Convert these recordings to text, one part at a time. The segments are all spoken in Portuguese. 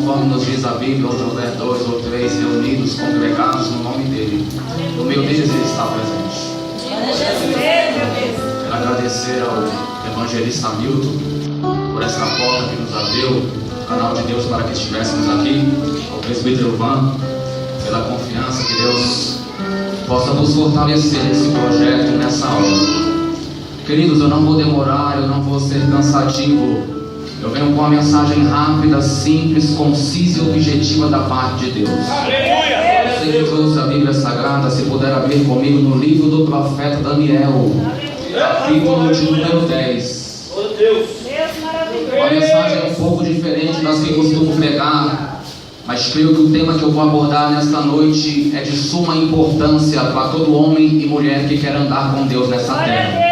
conforme nos diz a Bíblia, onde houver 2 ou 3 reunidos, congregados no nome dele, no meio deles ele está presente. Quero agradecer ao evangelista Milton por essa porta que nos abriu, o canal de Deus para que estivéssemos aqui, ao presbítero Van, pela confiança que Deus possa nos fortalecer nesse projeto, nessa obra. Queridos, eu não vou demorar, eu não vou ser cansativo. Eu venho com uma mensagem rápida, simples, concisa e objetiva da parte de Deus. Aleluia! Você que trouxe a Bíblia Sagrada, se puder abrir comigo no livro do profeta Daniel, capítulo de número 10. Uma mensagem um pouco diferente das que costumo pregar, mas creio que o tema que eu vou abordar nesta noite é de suma importância para todo homem e mulher que quer andar com Deus nessa terra.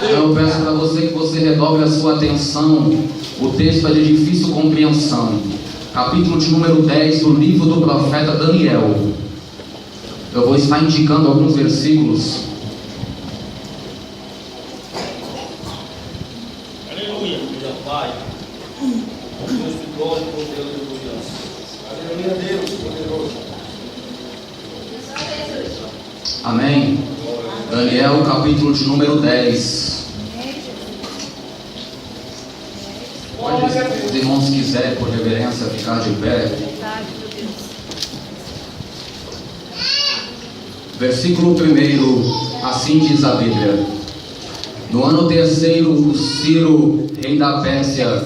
Eu peço para você que você redobre a sua atenção. O texto é de difícil compreensão. Capítulo de número 10 do livro do profeta Daniel. Eu vou estar indicando alguns versículos. Aleluia, meu Pai. Deus de glória, Deus de glória. Aleluia, Deus poderoso. Amém. Daniel, capítulo de número 10. Os irmãos quiserem, por reverência, ficar de pé. Versículo 1, assim diz a Bíblia: no ano terceiro, o Ciro, rei da Pérsia,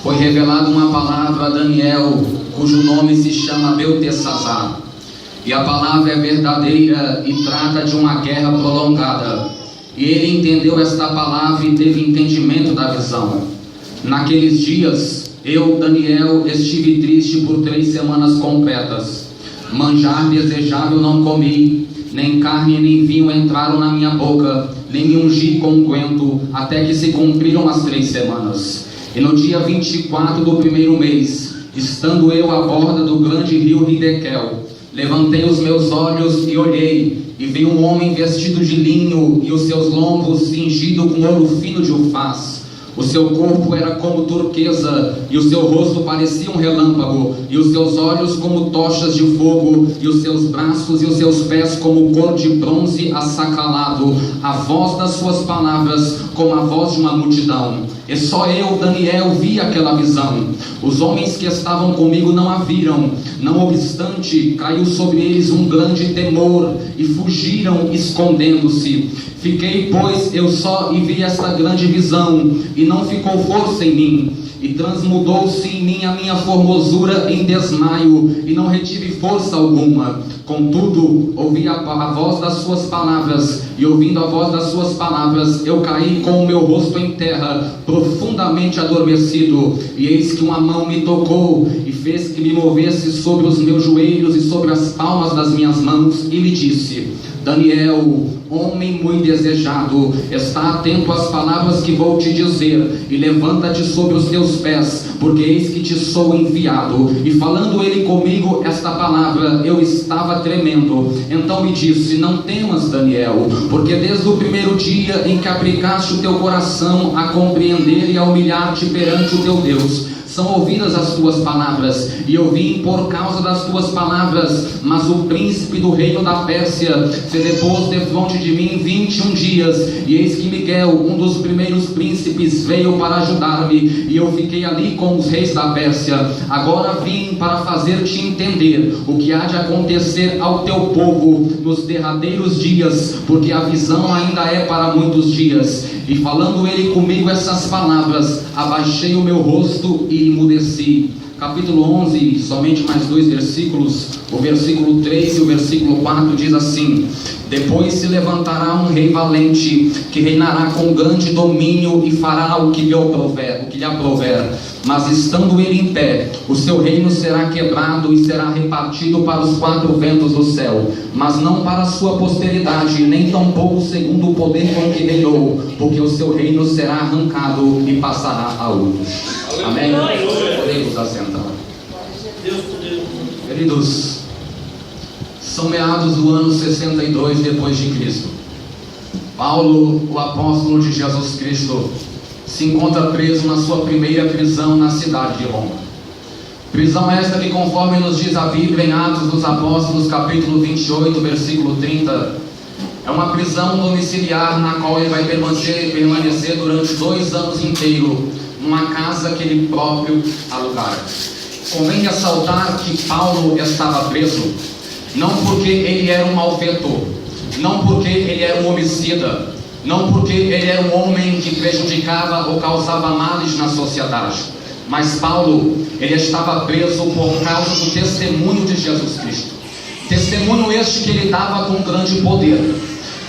foi revelada uma palavra a Daniel, cujo nome se chama Beltesazar. E a palavra é verdadeira e trata de uma guerra prolongada. E ele entendeu esta palavra e teve entendimento da visão. Naqueles dias, eu, Daniel, estive triste por 3 semanas completas. Manjar desejável não comi, nem carne nem vinho entraram na minha boca, nem me ungi com unguento, até que se cumpriram as 3 semanas. E no dia 24 do primeiro mês, estando eu à borda do grande rio Hidekel, levantei os meus olhos e olhei, e vi um homem vestido de linho, e os seus lombos cingido com ouro fino de Ufaz. O seu corpo era como turquesa, e o seu rosto parecia um relâmpago, e os seus olhos como tochas de fogo, e os seus braços e os seus pés como cor de bronze assacalado, a voz das suas palavras como a voz de uma multidão. E só eu, Daniel, vi aquela visão. Os homens que estavam comigo não a viram. Não obstante, caiu sobre eles um grande temor, e fugiram escondendo-se. Fiquei, pois, eu só e vi esta grande visão, e não ficou força em mim. E transmudou-se em mim a minha formosura em desmaio, e não retive força alguma. Contudo, ouvi a voz das suas palavras, e ouvindo a voz das suas palavras, eu caí com o meu rosto em terra, profundamente adormecido. E eis que uma mão me tocou, e fez que me movesse sobre os meus joelhos e sobre as palmas das minhas mãos, e me disse: Daniel, homem muito desejado, está atento às palavras que vou te dizer, e levanta-te sobre os teus pés, porque eis que te sou enviado. E falando ele comigo esta palavra, eu estava tremendo. Então me disse: não temas, Daniel, porque desde o primeiro dia em que aplicaste o teu coração a compreender e a humilhar-te perante o teu Deus, são ouvidas as tuas palavras, e eu vim por causa das tuas palavras. Mas o príncipe do reino da Pérsia se depôs defronte de mim 21 dias, e eis que Miguel, um dos primeiros príncipes, veio para ajudar-me, e eu fiquei ali com os reis da Pérsia. Agora vim para fazer-te entender o que há de acontecer ao teu povo nos derradeiros dias, porque a visão ainda é para muitos dias. E falando ele comigo essas palavras, abaixei o meu rosto e emudeci. Capítulo 11, somente mais 2 versículos. O versículo 3 e o versículo 4 diz assim: depois se levantará um rei valente, que reinará com grande domínio e fará o que lhe aprouver. Mas estando ele em pé, o seu reino será quebrado e será repartido para os 4 ventos do céu, mas não para a sua posteridade, nem tampouco segundo o poder com que reinou, porque o seu reino será arrancado e passará a outros. Amém? Podemos assentar. Queridos, são meados do ano 62 depois de Cristo. Paulo, o apóstolo de Jesus Cristo, se encontra preso na sua primeira prisão na cidade de Roma. Prisão esta que, conforme nos diz a Bíblia em Atos dos Apóstolos, capítulo 28, versículo 30, é uma prisão domiciliar na qual ele vai permanecer durante 2 anos inteiros, numa casa que ele próprio alugara. Convém ressaltar que Paulo estava preso, não porque ele era um malfeitor, não porque ele era um homicida, não porque ele era um homem que prejudicava ou causava males na sociedade, mas Paulo, ele estava preso por causa do testemunho de Jesus Cristo. Testemunho este que ele dava com grande poder,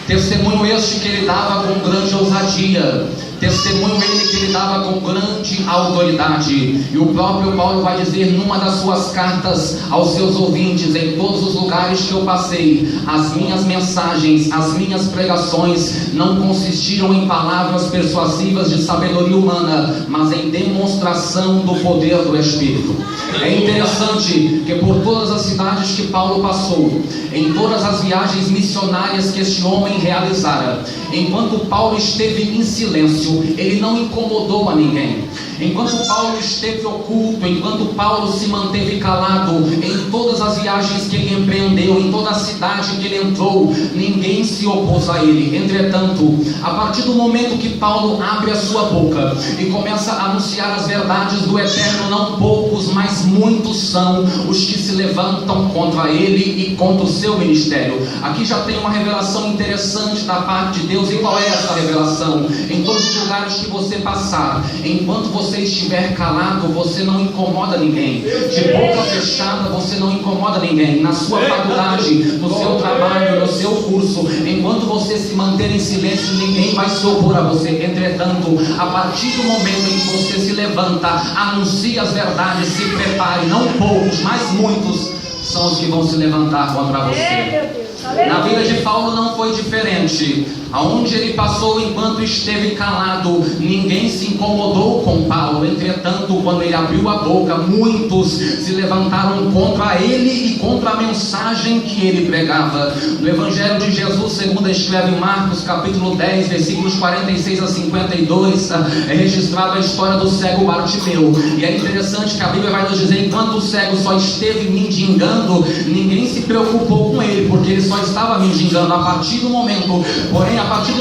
testemunho este que ele dava com grande ousadia, testemunho ele que ele dava com grande autoridade. E o próprio Paulo vai dizer numa das suas cartas aos seus ouvintes: em todos os lugares que eu passei, as minhas mensagens, as minhas pregações não consistiram em palavras persuasivas de sabedoria humana, mas em demonstração do poder do Espírito. É interessante que por todas as cidades que Paulo passou, em todas as viagens missionárias que este homem realizara, enquanto Paulo esteve em silêncio, ele não incomodou a ninguém. Enquanto Paulo esteve oculto, enquanto Paulo se manteve calado, em todas as viagens que ele empreendeu, em toda a cidade que ele entrou, ninguém se opôs a ele. Entretanto, a partir do momento que Paulo abre a sua boca e começa a anunciar as verdades do Eterno, não poucos, mas muitos são os que se levantam contra ele e contra o seu ministério. Aqui já tem uma revelação interessante da parte de Deus. E qual é essa revelação? Em todos os lugares que você passar, enquanto você estiver calado, você não incomoda ninguém. De boca fechada, você não incomoda ninguém. Na sua faculdade, no seu trabalho, no seu curso, enquanto você se manter em silêncio, ninguém vai se opor a você. Entretanto, a partir do momento em que você se levanta, anuncia as verdades, se prepare. Não poucos, mas muitos são os que vão se levantar contra você. Na vida de Paulo não foi diferente. Aonde ele passou enquanto esteve calado, ninguém se incomodou com Paulo. Entretanto, quando ele abriu a boca, muitos se levantaram contra ele e contra a mensagem que ele pregava. No Evangelho de Jesus, segundo escreve Marcos, capítulo 10, versículos 46 a 52, é registrada a história do cego Bartimeu. E é interessante que a Bíblia vai nos dizer: enquanto o cego só esteve mendigando, ninguém se preocupou com ele, porque ele só estava mendigando. A partir do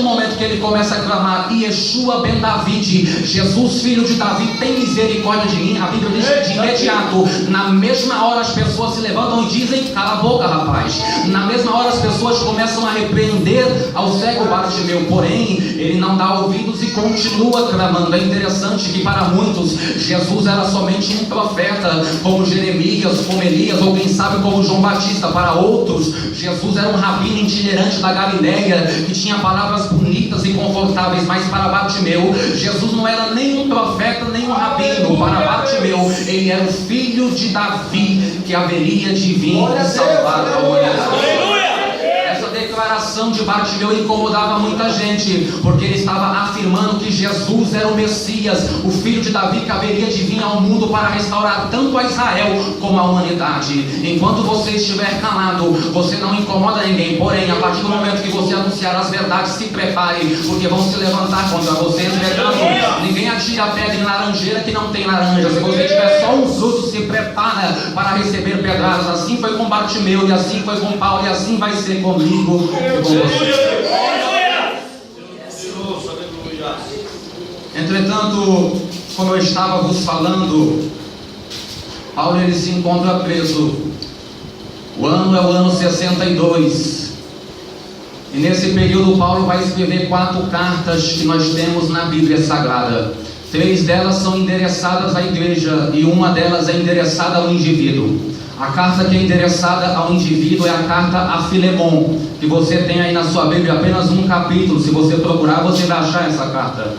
momento que ele começa a clamar: Yeshua ben David, Jesus filho de Davi, tem misericórdia de mim, a Bíblia diz que de imediato, na mesma hora, as pessoas se levantam e dizem: cala a boca, rapaz. Na mesma hora as pessoas começam a repreender ao cego Bartimeu, porém ele não dá ouvidos e continua clamando. É interessante que para muitos Jesus era somente um profeta, como Jeremias, como Elias, ou quem sabe como João Batista. Para outros, Jesus era um rabino itinerante da Galileia, que tinha palavras bonitas e confortáveis. Mas para Bartimeu, Jesus não era nem um profeta, nem um rabino. Para Bartimeu, ele era o filho de Davi, que haveria de vir e salvar a humanidade. Essa declaração de Bartimeu incomodava muita gente, porque ele estava afirmando que Jesus era o Messias, o filho de Davi, que haveria de vir ao mundo para restaurar tanto a Israel como a humanidade. Enquanto você estiver calado, você não incomoda ninguém. Porém, a partir do momento que você anunciar as verdades, se prepare, porque vão se levantar contra você. Entretanto, ninguém atira a pedra em laranjeira que não tem laranja. Se você tiver só um fruto, se prepara para receber pedradas. Assim foi com Bartimeu, e assim foi com Paulo, e assim vai ser comigo e com você. Entretanto, como eu estava vos falando, Paulo ele se encontra preso. O ano é o ano 62. E nesse período Paulo vai escrever 4 cartas que nós temos na Bíblia Sagrada. 3 delas são endereçadas à igreja e uma delas é endereçada ao indivíduo. A carta que é endereçada ao indivíduo é a carta a Filemon, que você tem aí na sua Bíblia apenas um capítulo. Se você procurar, você vai achar essa carta.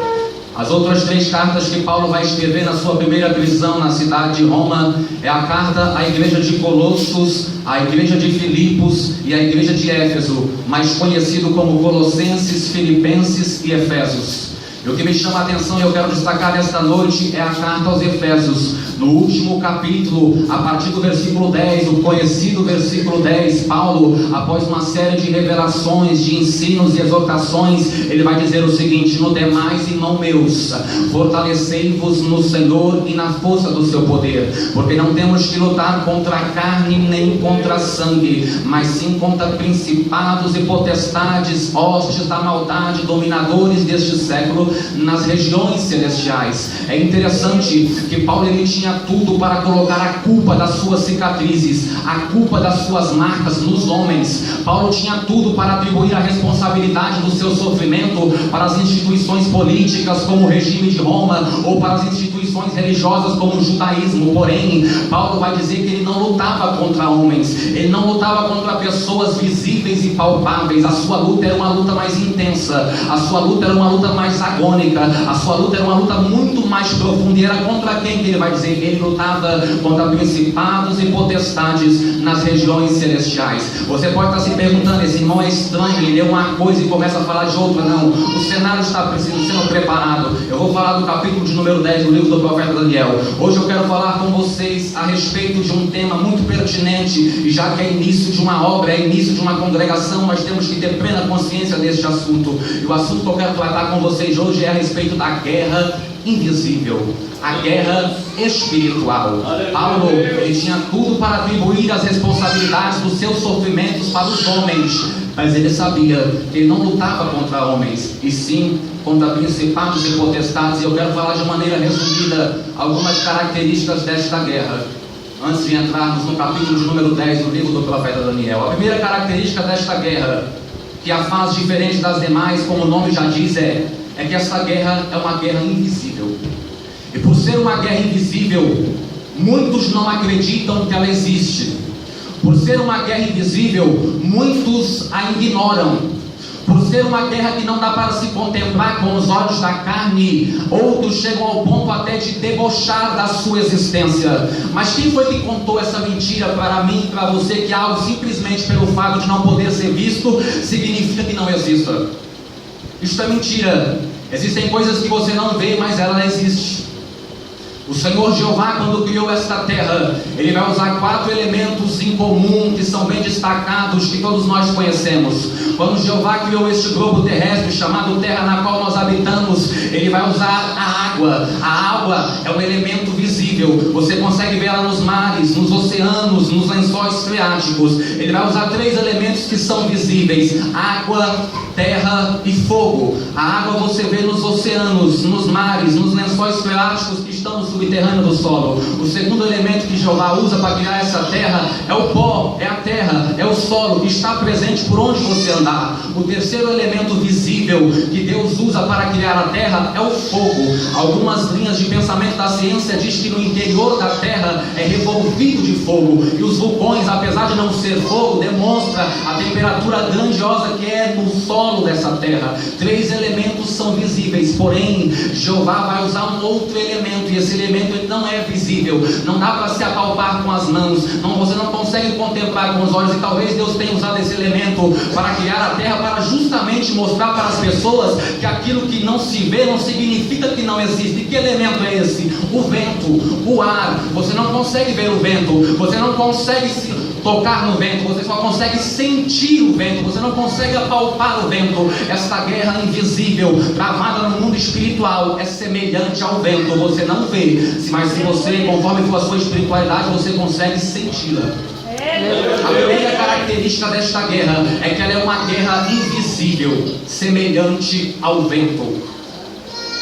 As outras 3 cartas que Paulo vai escrever na sua primeira prisão na cidade de Roma é a carta à igreja de Colossos, à igreja de Filipos e à igreja de Éfeso, mais conhecido como Colossenses, Filipenses e Efésios. E o que me chama a atenção e eu quero destacar nesta noite é a carta aos Efésios. No último capítulo, a partir do versículo 10, o conhecido versículo 10, Paulo, após uma série de revelações, de ensinos e exortações, ele vai dizer o seguinte: no demais, irmãos meus, fortalecei-vos no Senhor e na força do seu poder, porque não temos que lutar contra a carne nem contra sangue, mas sim contra principados e potestades, hostes da maldade, dominadores deste século, nas regiões celestiais. É interessante que Paulo, ele tinha tudo para colocar a culpa das suas cicatrizes, a culpa das suas marcas nos homens. Paulo tinha tudo para atribuir a responsabilidade do seu sofrimento para as instituições políticas como o regime de Roma, ou para as instituições religiosas como o judaísmo. Porém, Paulo vai dizer que ele não lutava contra homens, ele não lutava contra pessoas visíveis e palpáveis. A sua luta era uma luta mais intensa, a sua luta era uma luta mais agônica, a sua luta era uma luta muito mais profunda. E era contra quem que ele vai dizer? Ele lutava contra principados e potestades nas regiões celestiais. Você pode estar se perguntando: esse irmão é estranho, ele lê uma coisa e começa a falar de outra. Não, o cenário está sendo preparado. Eu vou falar do capítulo de número 10 do livro do profeta Daniel. Hoje eu quero falar com vocês a respeito de um tema muito pertinente, e já que é início de uma obra, é início de uma congregação, nós temos que ter plena consciência deste assunto. E o assunto que eu quero tratar com vocês hoje é a respeito da guerra invisível, a guerra espiritual. Paulo, ele tinha tudo para atribuir as responsabilidades dos seus sofrimentos para os homens, mas ele sabia que ele não lutava contra homens, e sim contra principados e potestades. E eu quero falar de maneira resumida algumas características desta guerra, antes de entrarmos no capítulo de número 10 do livro do profeta Daniel. A primeira característica desta guerra, que a faz diferente das demais, como o nome já diz, é que essa guerra é uma guerra invisível. E por ser uma guerra invisível, muitos não acreditam que ela existe. Por ser uma guerra invisível, muitos a ignoram. Por ser uma guerra que não dá para se contemplar com os olhos da carne, outros chegam ao ponto até de debochar da sua existência. Mas quem foi que contou essa mentira para mim e para você, que algo simplesmente pelo fato de não poder ser visto significa que não exista? Isso é mentira. Existem coisas que você não vê, mas ela existe. O Senhor Jeová, quando criou esta terra, ele vai usar 4 elementos em comum que são bem destacados, que todos nós conhecemos. Quando Jeová criou este globo terrestre chamado terra, na qual nós habitamos, ele vai usar a água. A água é um elemento visível, você consegue ver ela nos mares, nos oceanos, nos lençóis freáticos. Ele vai usar 3 elementos que são visíveis: água, terra e fogo. A água você vê nos oceanos, nos mares, nos lençóis freáticos que estão no subterrâneo do solo. O segundo elemento que Jeová usa para criar essa terra é o pó, é a terra, é o solo que está presente por onde você andar. O terceiro elemento visível que Deus usa para criar a terra é o fogo. Algumas linhas de pensamento da ciência diz que no interior da terra é revolvido de fogo, e os vulcões, apesar de não ser fogo, demonstra a temperatura grandiosa que é no solo dessa terra. 3 elementos são visíveis, porém Jeová vai usar um outro elemento, e esse elemento ele não é visível, não dá para se apalpar com as mãos, você não consegue contemplar com os olhos. E talvez Deus tenha usado esse elemento para criar a terra, para justamente mostrar para as pessoas que aquilo que não se vê não significa que não existe. E que elemento é esse? O vento, o ar. Você não consegue ver o vento, você não consegue se tocar no vento, você só consegue sentir o vento, você não consegue apalpar o vento. Esta guerra invisível, travada no mundo espiritual, é semelhante ao vento. Você não vê, mas se você, conforme for a sua espiritualidade, você consegue senti-la. A primeira característica desta guerra é que ela é uma guerra invisível, semelhante ao vento.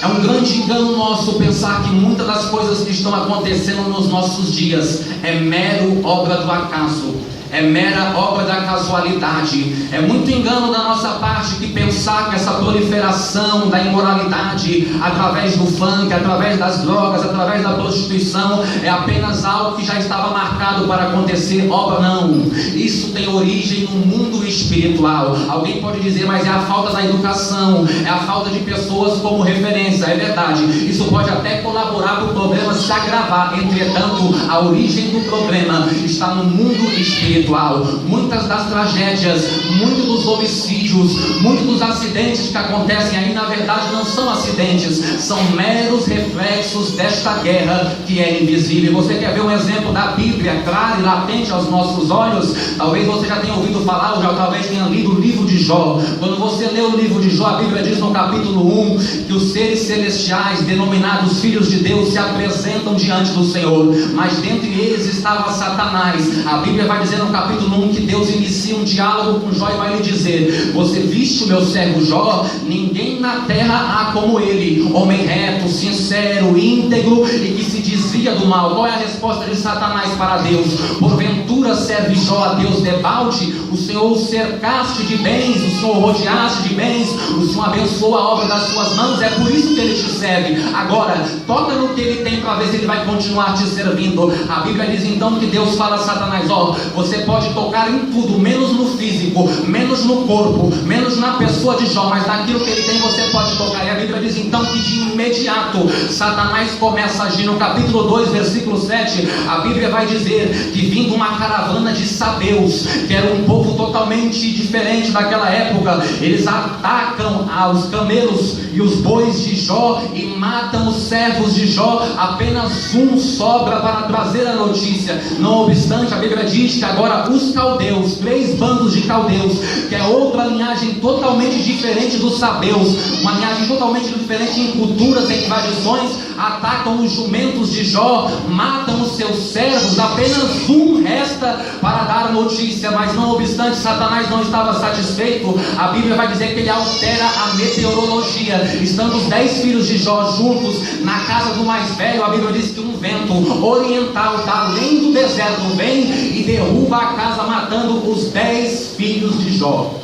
É um grande engano nosso pensar que muitas das coisas que estão acontecendo nos nossos dias é mero obra do acaso, é mera obra da casualidade. É muito engano da nossa parte que pensar que essa proliferação da imoralidade através do funk, através das drogas, através da prostituição é apenas algo que já estava marcado para acontecer. Obra não, isso tem origem no mundo espiritual. Alguém pode dizer, mas é a falta da educação, é a falta de pessoas como referência. É verdade, isso pode até colaborar para o problema se agravar. Entretanto, a origem do problema está no mundo espiritual. espiritual. Muitas das tragédias, muitos dos homicídios, muitos dos acidentes que acontecem aí, na verdade não são acidentes, são meros reflexos desta guerra que é invisível. Você quer ver um exemplo da Bíblia claro e latente aos nossos olhos? Talvez você já tenha ouvido falar, ou já talvez tenha lido o livro de Jó. Quando você lê o livro de Jó, a Bíblia diz no capítulo 1 que os seres celestiais, denominados filhos de Deus, se apresentam diante do Senhor, mas dentre eles estava Satanás. A Bíblia vai dizer no capítulo 1 que Deus inicia um diálogo com Jó e vai lhe dizer: você viste o meu servo Jó? Ninguém na terra há como ele, homem reto, sincero, íntegro e que se desvia do mal. Qual é a resposta de Satanás para Deus? Porventura serve Jó a Deus debalde? O Senhor o cercaste de bens, o Senhor o rodeaste de bens, o Senhor abençoou a obra das suas mãos, é por isso que ele te serve. Agora, toca no que ele tem para ver se ele vai continuar te servindo. A Bíblia diz então que Deus fala a Satanás: ó, você pode tocar em tudo, menos no físico, menos no corpo, menos na pessoa de Jó, mas naquilo que ele tem você pode tocar. E a Bíblia diz então que de imediato Satanás começa a agir. No capítulo 2, versículo 7, a Bíblia vai dizer que vindo uma caravana de sabeus, que era um povo totalmente diferente daquela época, eles atacam os camelos e os bois de Jó e matam os servos de Jó. Apenas um sobra para trazer a notícia. Não obstante, a Bíblia diz que agora os caldeus, 3 bandos de caldeus, que é outra linhagem totalmente diferente dos sabeus, uma linhagem totalmente diferente em culturas, em tradições, atacam os jumentos de Jó, matam os seus servos. Apenas um resta para dar a notícia, mas não obstante, Satanás não estava satisfeito. A Bíblia vai dizer que ele altera a meteorologia. Estando os 10 filhos de Jó juntos na casa do mais velho, a Bíblia diz que um vento oriental da além do deserto vem e derruba a casa, matando os 10 filhos de Jó.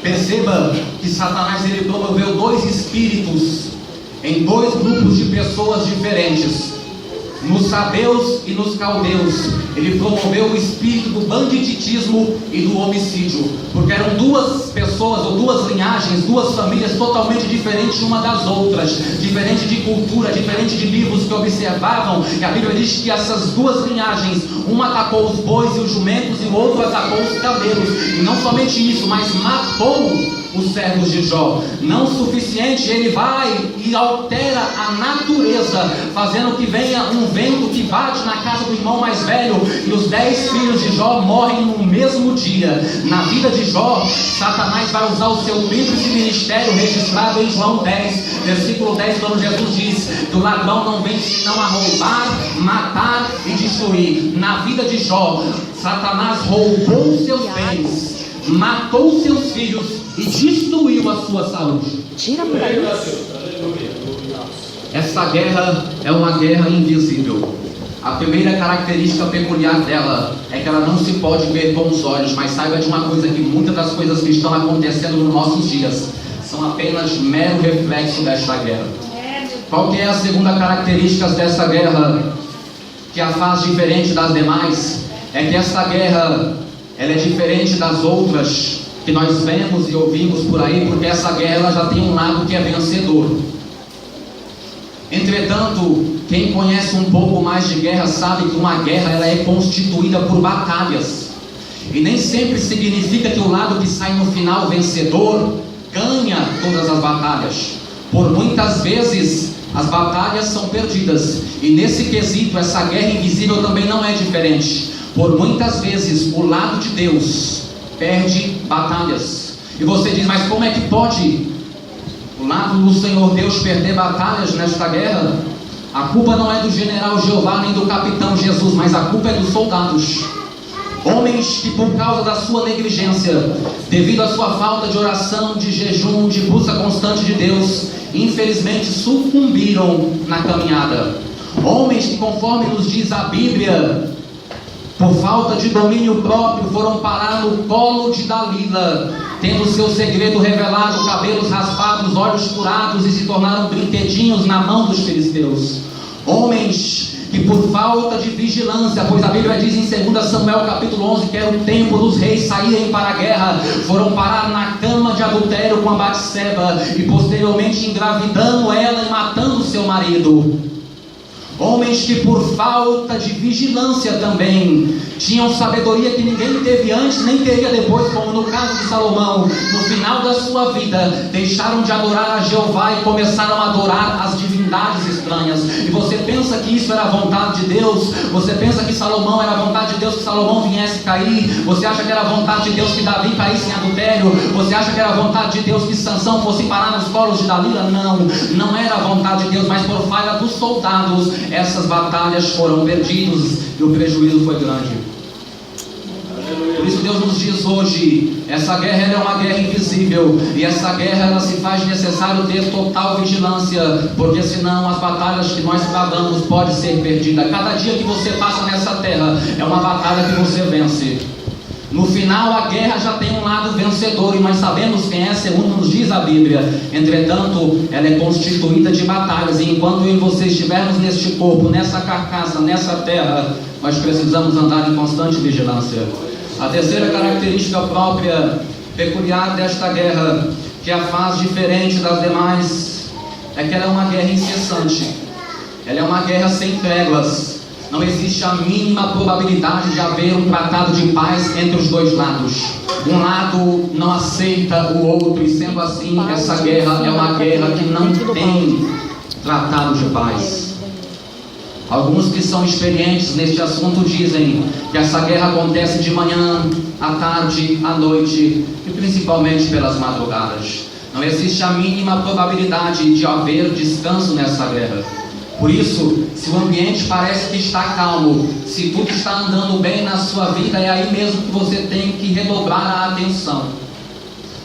Perceba que Satanás ele promoveu 2 espíritos em 2 grupos de pessoas diferentes. Nos sabeus e nos caldeus, ele promoveu o espírito do banditismo e do homicídio, porque eram 2 pessoas ou 2 linhagens, 2 famílias totalmente diferentes uma das outras, diferente de cultura, diferente de livros que observavam. E a Bíblia diz que essas 2 linhagens, uma atacou os bois e os jumentos e o outro atacou os camelos. E não somente isso, mas matou os servos de Jó. Não o suficiente, ele vai e altera a natureza, fazendo que venha um vento que bate na casa do irmão mais velho, e os 10 filhos de Jó morrem no mesmo dia. Na vida de Jó, Satanás vai usar o seu tríplice ministério registrado em João 10, versículo 10, quando Jesus diz que o ladrão não vem senão a roubar, matar e destruir. Na vida de Jó, Satanás roubou seus bens, matou seus filhos e destruiu a sua saúde. Tira por aí. Essa guerra é uma guerra invisível. A primeira característica peculiar dela é que ela não se pode ver com os olhos, mas saiba de uma coisa, que muitas das coisas que estão acontecendo nos nossos dias são apenas mero reflexo desta guerra. Qual que é a segunda característica dessa guerra que a faz diferente das demais? É que essa guerra ela é diferente das outras que nós vemos e ouvimos por aí, porque essa guerra ela já tem um lado que é vencedor. Entretanto, quem conhece um pouco mais de guerra sabe que uma guerra ela é constituída por batalhas, e nem sempre significa que o lado que sai no final vencedor ganha todas as batalhas. Por muitas vezes as batalhas são perdidas, e nesse quesito essa guerra invisível também não é diferente. Por muitas vezes o lado de Deus perde batalhas. E você diz: mas como é que pode o lado do Senhor Deus perder batalhas nesta guerra? A culpa não é do general Jeová nem do capitão Jesus, mas a culpa é dos soldados. Homens que, por causa da sua negligência, devido à sua falta de oração, de jejum, de busca constante de Deus, infelizmente sucumbiram na caminhada. Homens que, conforme nos diz a Bíblia, por falta de domínio próprio, foram parar no colo de Dalila, tendo seu segredo revelado, cabelos raspados, olhos furados, e se tornaram brinquedinhos na mão dos filisteus. Homens que, por falta de vigilância, pois a Bíblia diz em 2 Samuel capítulo 11 que era o tempo dos reis saírem para a guerra, foram parar na cama de adultério com a Batseba, e posteriormente engravidando ela e matando seu marido. Homens que por falta de vigilância também tinham sabedoria que ninguém teve antes nem teria depois, como no caso de Salomão. No final da sua vida deixaram de adorar a Jeová e começaram a adorar as divindades estranhas. E você pensa que isso era a vontade de Deus? Você pensa que Salomão era a vontade de Deus que Salomão viesse cair? Você acha que era a vontade de Deus que Davi caísse em adultério? Você acha que era a vontade de Deus que Sansão fosse parar nos colos de Dalila? Não era a vontade de Deus, mas por falha dos soldados essas batalhas foram perdidas e o prejuízo foi grande. Por isso Deus nos diz hoje, essa guerra é uma guerra invisível, e essa guerra ela se faz necessário ter total vigilância, porque senão as batalhas que nós travamos podem ser perdidas. Cada dia que você passa nessa terra é uma batalha que você vence. No final a guerra já tem um lado vencedor, e nós sabemos quem é, segundo nos diz a Bíblia. Entretanto, ela é constituída de batalhas, e enquanto eu e você estivermos neste corpo, nessa carcaça, nessa terra, nós precisamos andar em constante vigilância. A terceira característica própria, peculiar desta guerra, que a faz diferente das demais, é que ela é uma guerra incessante. Ela é uma guerra sem tréguas. Não existe a mínima probabilidade de haver um tratado de paz entre os dois lados. Um lado não aceita o outro, e sendo assim, essa guerra é uma guerra que não tem tratado de paz. Alguns que são experientes neste assunto dizem que essa guerra acontece de manhã, à tarde, à noite e principalmente pelas madrugadas. Não existe a mínima probabilidade de haver descanso nessa guerra. Por isso, se o ambiente parece que está calmo, se tudo está andando bem na sua vida, é aí mesmo que você tem que redobrar a atenção.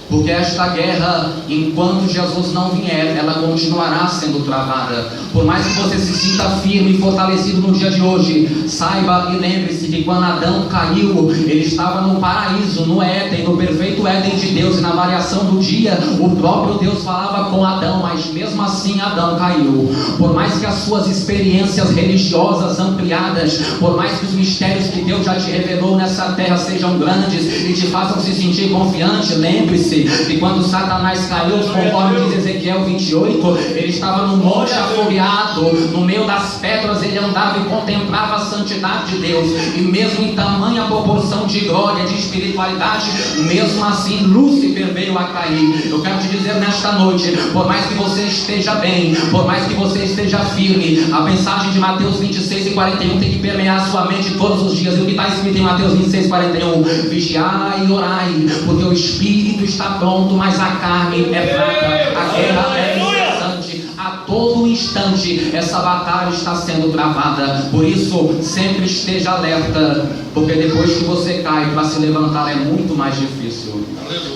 Porque esta guerra, enquanto Jesus não vier, ela continuará sendo travada. Por mais que você se sinta firme e fortalecido no dia de hoje, saiba e lembre-se que quando Adão caiu, ele estava no paraíso, no Éden, no perfeito Éden de Deus, e na variação do dia, o próprio Deus falava com Adão, mas mesmo assim Adão caiu. Por mais que as suas experiências religiosas ampliadas, por mais que os mistérios que Deus já te revelou nessa terra sejam grandes e te façam se sentir confiante, lembre-se que quando Satanás caiu, conforme diz Ezequiel 28, ele estava no monte afloriado, no meio das pedras ele andava e contemplava a santidade de Deus, e mesmo em tamanha proporção de glória, de espiritualidade, mesmo assim Lúcifer veio a cair. Eu quero te dizer nesta noite, por mais que você esteja bem, por mais que você esteja firme, a mensagem de Mateus 26:41 tem que permear a sua mente todos os dias. E o que está escrito em Mateus 26:41? Vigiai e orai, porque o Espírito está pronto, mas a carne é fraca. A guerra é incessante. A todo instante essa batalha está sendo travada. Por isso, sempre esteja alerta, porque depois que você cai, para se levantar é muito mais difícil.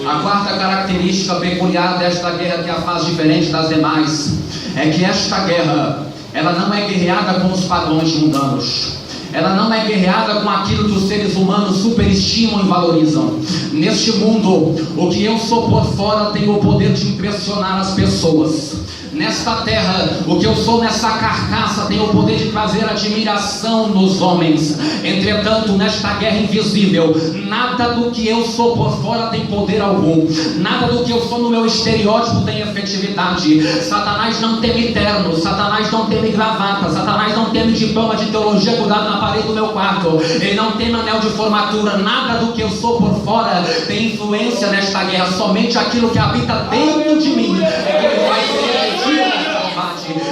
A quarta característica peculiar desta guerra, que a faz diferente das demais, é que esta guerra, ela não é guerreada com os padrões mundanos. Ela não é guerreada com aquilo que os seres humanos superestimam e valorizam. Neste mundo, o que eu sou por fora tem o poder de impressionar as pessoas. Nesta terra, o que eu sou nessa carcaça tem o poder de trazer admiração nos homens. Entretanto, nesta guerra invisível, nada do que eu sou por fora tem poder algum. Nada do que eu sou no meu estereótipo tem efetividade. Satanás não teme terno, Satanás não teme gravata, Satanás não teme diploma de teologia grudado na parede do meu quarto, ele não teme anel de formatura. Nada do que eu sou por fora tem influência nesta guerra. Somente aquilo que habita dentro de mim é que ele vai ser.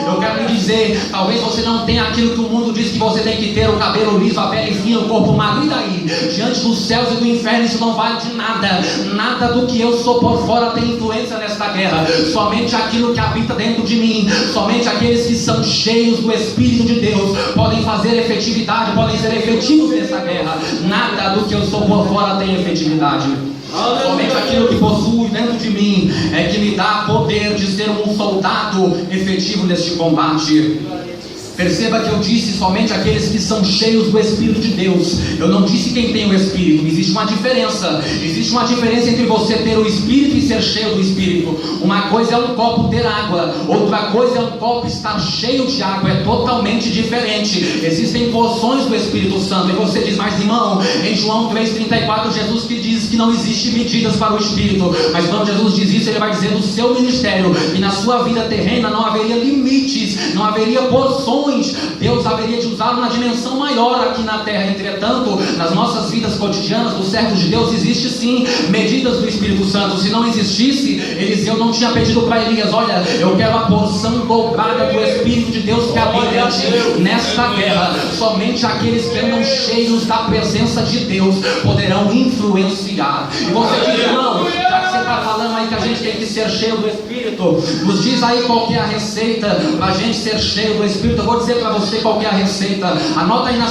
Eu quero lhe dizer, talvez você não tenha aquilo que o mundo diz que você tem que ter: o cabelo liso, a pele fina, o corpo magro. E daí? Diante dos céus e do inferno isso não vale de nada. Nada do que eu sou por fora tem influência nesta guerra. Somente aquilo que habita dentro de mim, somente aqueles que são cheios do Espírito de Deus podem fazer efetividade, podem ser efetivos nessa guerra. Nada do que eu sou por fora tem efetividade. Somente aquilo que possui dentro de mim é que me dá poder de ser um soldado efetivo neste combate. Perceba que eu disse somente aqueles que são cheios do Espírito de Deus. Eu não disse quem tem o Espírito. Existe uma diferença. Existe uma diferença entre você ter o Espírito e ser cheio do Espírito. Uma coisa é um copo ter água, outra coisa é um copo estar cheio de água. É totalmente diferente. Existem porções do Espírito Santo. E você diz: mas irmão, em João 3,34 Jesus que diz que não existe medidas para o Espírito. Mas quando Jesus diz isso, ele vai dizer no seu ministério, e na sua vida terrena não haveria limites, não haveria porções dimensões, Deus haveria de usá-lo na dimensão maior aqui na terra. Entretanto, nas nossas vidas cotidianas, dos servos de Deus, existe sim medidas do Espírito Santo. Se não existisse, Eliseu não tinha pedido para Elias: olha, eu quero a porção dobrada do Espírito de Deus que habita nesta terra. Somente aqueles que andam cheios da presença de Deus poderão influenciar. E você diz: irmão, já que você está falando aí que a gente tem que ser cheio do Espírito, nos diz aí qual que é a receita para a gente ser cheio do Espírito. Eu vou dizer para você qual que é a receita. Anota aí na